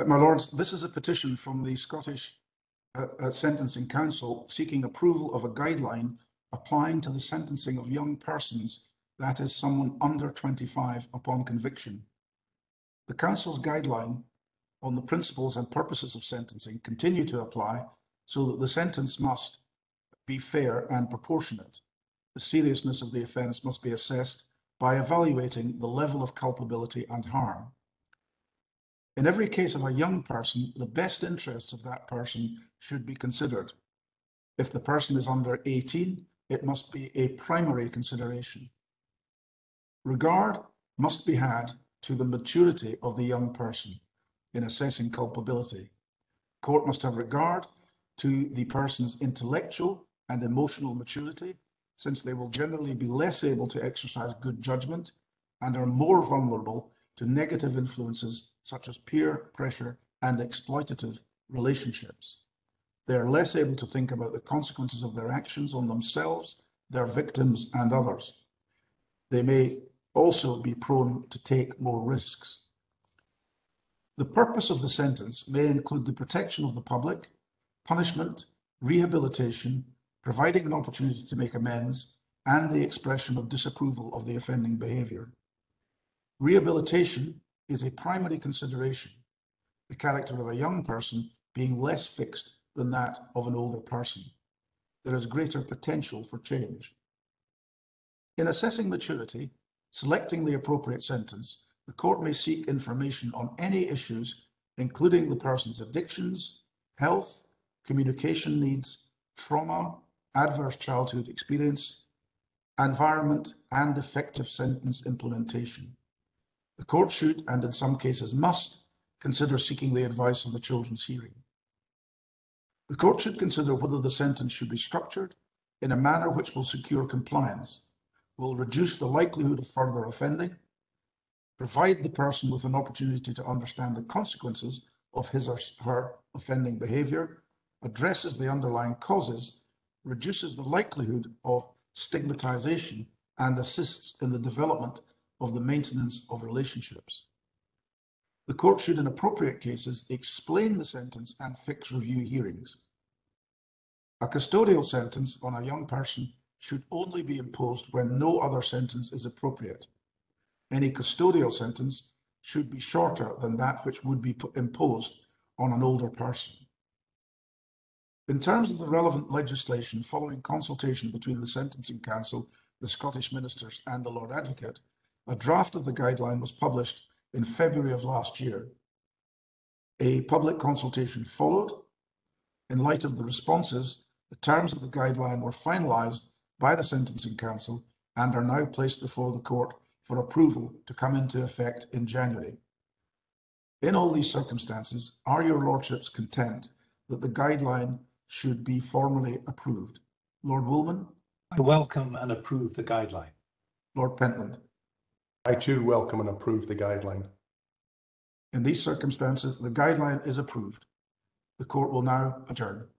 My Lords, this is a petition from the Scottish Sentencing Council seeking approval of a guideline applying to the sentencing of young persons, that is, someone under 25 upon conviction. The Council's guideline on the principles and purposes of sentencing continue to apply, so that the sentence must be fair and proportionate. The seriousness of the offence must be assessed by evaluating the level of culpability and harm. In every case of a young person, the best interests of that person should be considered. If the person is under 18, it must be a primary consideration. Regard must be had to the maturity of the young person in assessing culpability. Court must have regard to the person's intellectual and emotional maturity, since they will generally be less able to exercise good judgment and are more vulnerable to negative influences such as peer pressure and exploitative relationships. They are less able to think about the consequences of their actions on themselves, their victims, and others. They may also be prone to take more risks. The purpose of the sentence may include the protection of the public, punishment, rehabilitation, providing an opportunity to make amends, and the expression of disapproval of the offending behaviour. Rehabilitation is a primary consideration, the character of a young person being less fixed than that of an older person. There is greater potential for change. In assessing maturity, selecting the appropriate sentence, the court may seek information on any issues, including the person's addictions, health, communication needs, trauma, adverse childhood experience, environment, and effective sentence implementation. The court should, and in some cases must, consider seeking the advice of the Children's Hearing. The court should consider whether the sentence should be structured in a manner which will secure compliance, will reduce the likelihood of further offending, provide the person with an opportunity to understand the consequences of his or her offending behaviour, addresses the underlying causes, reduces the likelihood of stigmatisation, and assists in the development of the maintenance of relationships. The court should, in appropriate cases, explain the sentence and fix review hearings. A custodial sentence on a young person should only be imposed when no other sentence is appropriate. Any custodial sentence should be shorter than that which would be imposed on an older person. In terms of the relevant legislation, following consultation between the Sentencing Council, the Scottish Ministers, and the Lord Advocate, a draft of the guideline was published in February of last year. A public consultation followed. In light of the responses, the terms of the guideline were finalised by the Sentencing Council and are now placed before the court for approval to come into effect in January. In all these circumstances, are your lordships content that the guideline should be formally approved? Lord Woolman? I welcome and approve the guideline. Lord Pentland? I too welcome and approve the guideline. In these circumstances, the guideline is approved. The court will now adjourn.